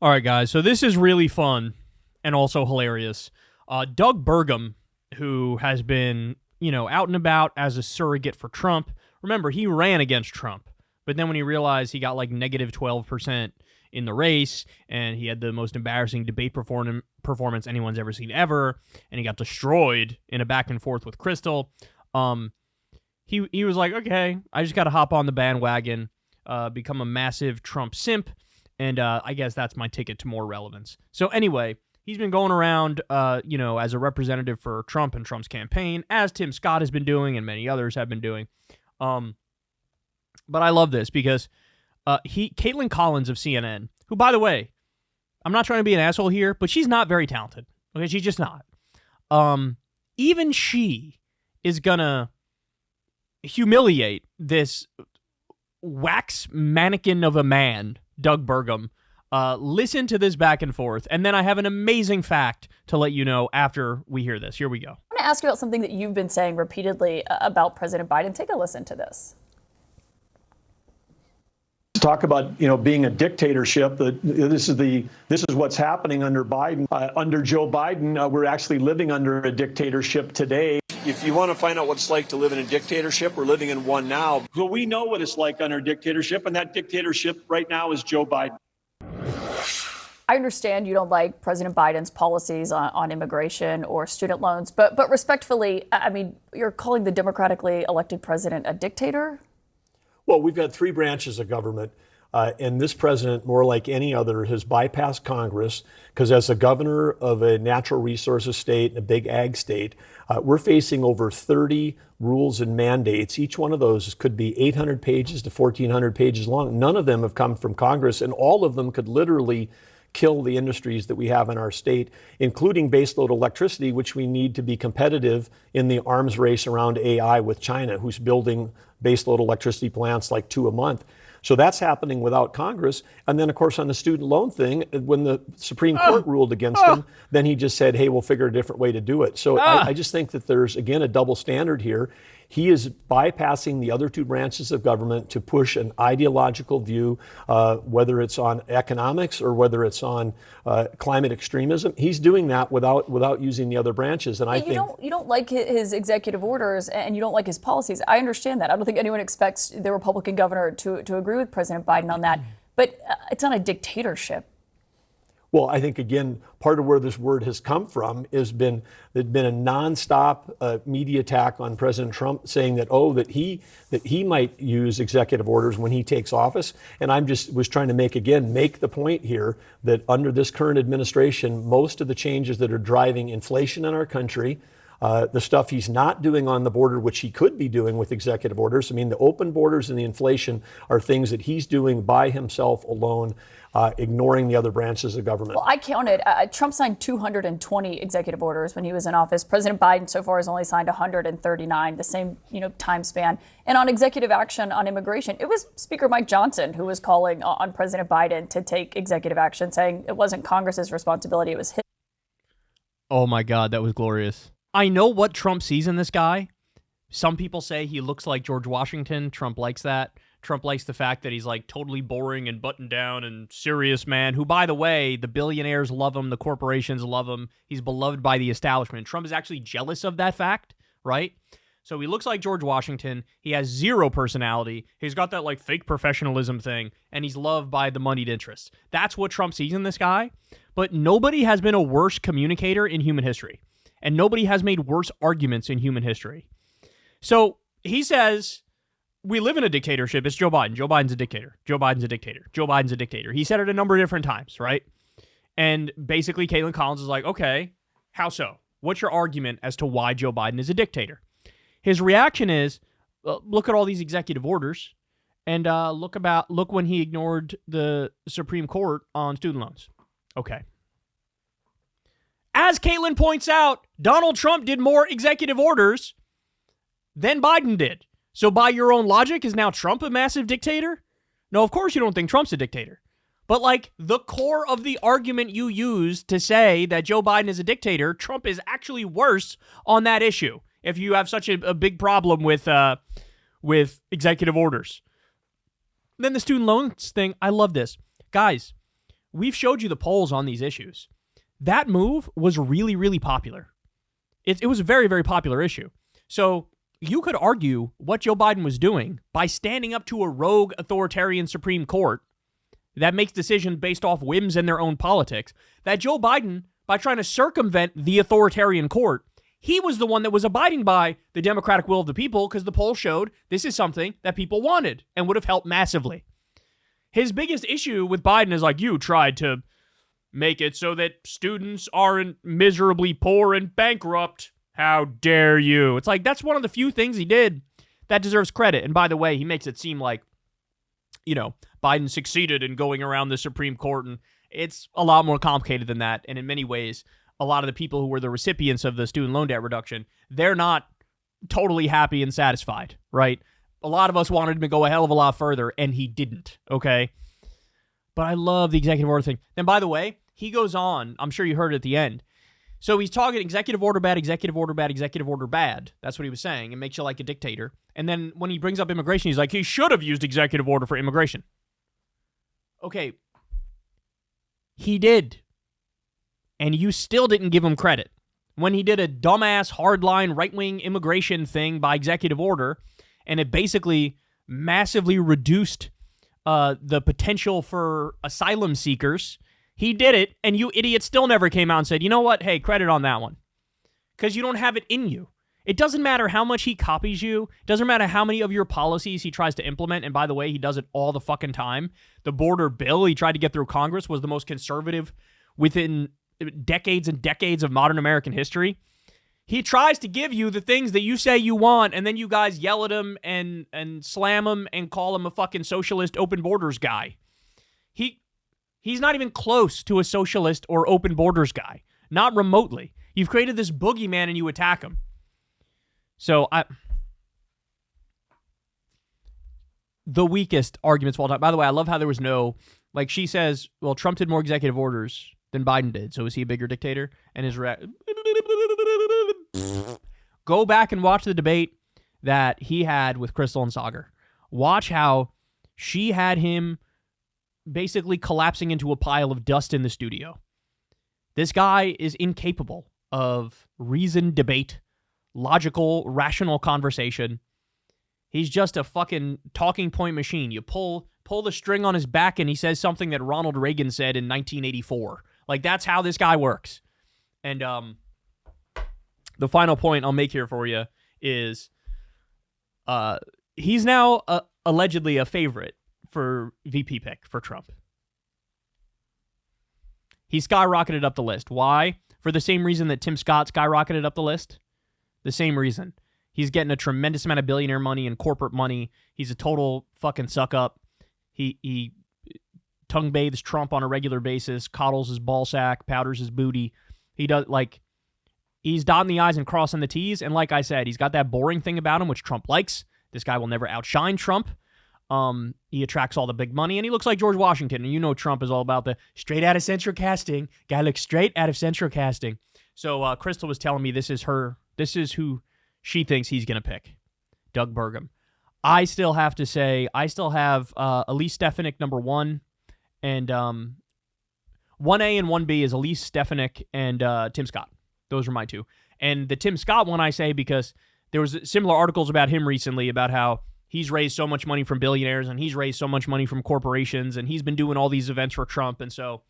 All right, guys. So this is really fun and also hilarious. Doug Burgum, who has been, out and about as a surrogate for Trump. Remember, he ran against Trump, but then when he realized he got like negative 12% in the race, and he had the most embarrassing debate performance anyone's ever seen ever, and he got destroyed in a back and forth with Crystal. He was like, okay, I just got to hop on the bandwagon, become a massive Trump simp. And I guess that's my ticket to more relevance. So anyway, he's been going around, as a representative for Trump and Trump's campaign, as Tim Scott has been doing and many others have been doing. But I love this because Caitlin Collins of CNN, who, by the way, I'm not trying to be an asshole here, but she's not very talented. Okay, she's just not. Even she is gonna humiliate this wax mannequin of a man, Doug Burgum. Listen to this back and forth, and then I have an amazing fact to let you know after we hear this. Here we go. I want to ask you about something that you've been saying repeatedly about President Biden. Take a listen to this. Talk about being a dictatorship. This is what's happening under Biden. Under Joe Biden, we're actually living under a dictatorship today. If you want to find out what it's like to live in a dictatorship, we're living in one now. Well, we know what it's like under dictatorship, and that dictatorship right now is Joe Biden. I understand you don't like President Biden's policies on immigration or student loans, but respectfully, I mean, you're calling the democratically elected president a dictator? Well, we've got three branches of government, and this president, more like any other, has bypassed Congress because as a governor of a natural resources state and a big ag state, we're facing over 30 rules and mandates. Each one of those could be 800 pages to 1,400 pages long. None of them have come from Congress, and all of them could literally kill the industries that we have in our state, including baseload electricity, which we need to be competitive in the arms race around AI with China, who's building baseload electricity plants like 2 a month. So that's happening without Congress. And then, of course, on the student loan thing, when the Supreme Court ruled against him, then he just said, hey, we'll figure a different way to do it. So I just think that there's, again, a double standard here. He is bypassing the other two branches of government to push an ideological view, whether it's on economics or whether it's on climate extremism. He's doing that without using the other branches. And I think you don't like his executive orders and you don't like his policies. I understand that. I don't think anyone expects the Republican governor to agree with President Biden on that. But it's not a dictatorship. Well, I think, again, part of where this word has come from has been a nonstop media attack on President Trump, saying that he might use executive orders when he takes office. And was trying to make the point here that under this current administration, most of the changes that are driving inflation in our country, the stuff he's not doing on the border, which he could be doing with executive orders. I mean, the open borders and the inflation are things that he's doing by himself alone, ignoring the other branches of government. Well, I counted. Trump signed 220 executive orders when he was in office. President Biden so far has only signed 139, the same time span. And on executive action on immigration, it was Speaker Mike Johnson who was calling on President Biden to take executive action, saying it wasn't Congress's responsibility, it was his. Oh my God, that was glorious. I know what Trump sees in this guy. Some people say he looks like George Washington. Trump likes that. Trump likes the fact that he's like totally boring and buttoned down and serious man, who, by the way, the billionaires love him, the corporations love him. He's beloved by the establishment. Trump is actually jealous of that fact, right? So he looks like George Washington. He has zero personality. He's got that like fake professionalism thing, and he's loved by the moneyed interests. That's what Trump sees in this guy. But nobody has been a worse communicator in human history. And nobody has made worse arguments in human history. So he says, we live in a dictatorship. It's Joe Biden. Joe Biden's a dictator. Joe Biden's a dictator. Joe Biden's a dictator. He said it a number of different times, right? And basically, Caitlin Collins is like, okay, how so? What's your argument as to why Joe Biden is a dictator? His reaction is, look at all these executive orders, and look when he ignored the Supreme Court on student loans. Okay. As Caitlin points out, Donald Trump did more executive orders than Biden did. So by your own logic, is now Trump a massive dictator? No, of course you don't think Trump's a dictator. But like the core of the argument you use to say that Joe Biden is a dictator, Trump is actually worse on that issue. If you have such a big problem with executive orders. Then the student loans thing, I love this. Guys, we've showed you the polls on these issues. That move was really, really popular. It was a very, very popular issue. So you could argue what Joe Biden was doing by standing up to a rogue authoritarian Supreme Court that makes decisions based off whims and their own politics, that Joe Biden, by trying to circumvent the authoritarian court, he was the one that was abiding by the democratic will of the people because the poll showed this is something that people wanted and would have helped massively. His biggest issue with Biden is like, you tried to make it so that students aren't miserably poor and bankrupt. How dare you? It's like, that's one of the few things he did that deserves credit. And by the way, he makes it seem like, Biden succeeded in going around the Supreme Court, and it's a lot more complicated than that. And in many ways, a lot of the people who were the recipients of the student loan debt reduction, they're not totally happy and satisfied, right? A lot of us wanted him to go a hell of a lot further, and he didn't, okay? But I love the executive order thing. Then, by the way, he goes on, I'm sure you heard it at the end. So he's talking executive order bad, executive order bad, executive order bad. That's what he was saying. It makes you like a dictator. And then when he brings up immigration, he's like, he should have used executive order for immigration. Okay. He did. And you still didn't give him credit. When he did a dumbass, hardline, right-wing immigration thing by executive order, and it basically massively reduced the potential for asylum seekers, he did it, and you idiots still never came out and said, you know what, hey, credit on that one. Because you don't have it in you. It doesn't matter how much he copies you. It doesn't matter how many of your policies he tries to implement. And by the way, he does it all the fucking time. The border bill he tried to get through Congress was the most conservative within decades and decades of modern American history. He tries to give you the things that you say you want, and then you guys yell at him and slam him and call him a fucking socialist open borders guy. He's not even close to a socialist or open borders guy. Not remotely. You've created this boogeyman and you attack him. So, the weakest arguments of all time. By the way, I love how there was no, like she says, well, Trump did more executive orders than Biden did. So is he a bigger dictator? And his go back and watch the debate that he had with Crystal and Sagar. Watch how she had him basically collapsing into a pile of dust in the studio. This guy is incapable of reasoned debate, logical, rational conversation. He's just a fucking talking point machine. You pull the string on his back and he says something that Ronald Reagan said in 1984. Like, that's how this guy works. And the final point I'll make here for you is he's now allegedly a favorite for VP pick for Trump. He skyrocketed up the list. Why? For the same reason that Tim Scott skyrocketed up the list. The same reason. He's getting a tremendous amount of billionaire money and corporate money. He's a total fucking suck up. He tongue bathes Trump on a regular basis, coddles his ball sack, powders his booty. He does, like, he's dotting the I's and crossing the T's. And like I said, he's got that boring thing about him, which Trump likes. This guy will never outshine Trump. He attracts all the big money, and he looks like George Washington. And you know Trump is all about the straight out of central casting. Guy looks straight out of central casting. So Crystal was telling me this is who she thinks he's going to pick. Doug Burgum. I still have to say, I still have Elise Stefanik number 1, and 1A and 1B is Elise Stefanik and Tim Scott. Those are my two. And the Tim Scott one I say because there was similar articles about him recently about how he's raised so much money from billionaires and he's raised so much money from corporations and he's been doing all these events for Trump. And so,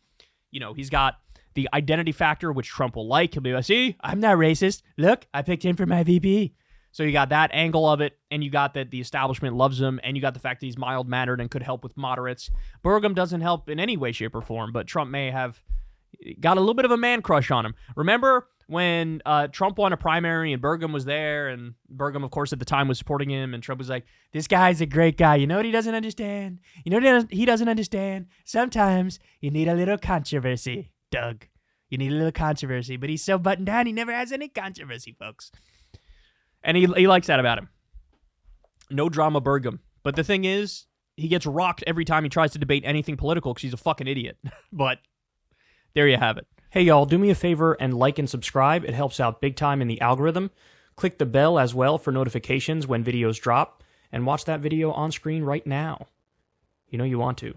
he's got the identity factor, which Trump will like. He'll be like, see, I'm not racist. Look, I picked him for my VP. So you got that angle of it, and you got that the establishment loves him, and you got the fact that he's mild-mannered and could help with moderates. Burgum doesn't help in any way, shape, or form, but Trump may have got a little bit of a man crush on him. Remember when Trump won a primary and Burgum was there, and Burgum, of course, at the time was supporting him, and Trump was like, this guy's a great guy. You know what he doesn't understand? You know what he doesn't understand? Sometimes you need a little controversy, Doug. You need a little controversy, but he's so buttoned down, he never has any controversy, folks. And he likes that about him. No drama, Burgum. But the thing is, he gets rocked every time he tries to debate anything political because he's a fucking idiot. But there you have it. Hey, y'all, do me a favor and like and subscribe. It helps out big time in the algorithm. Click the bell as well for notifications when videos drop. And watch that video on screen right now. You know you want to.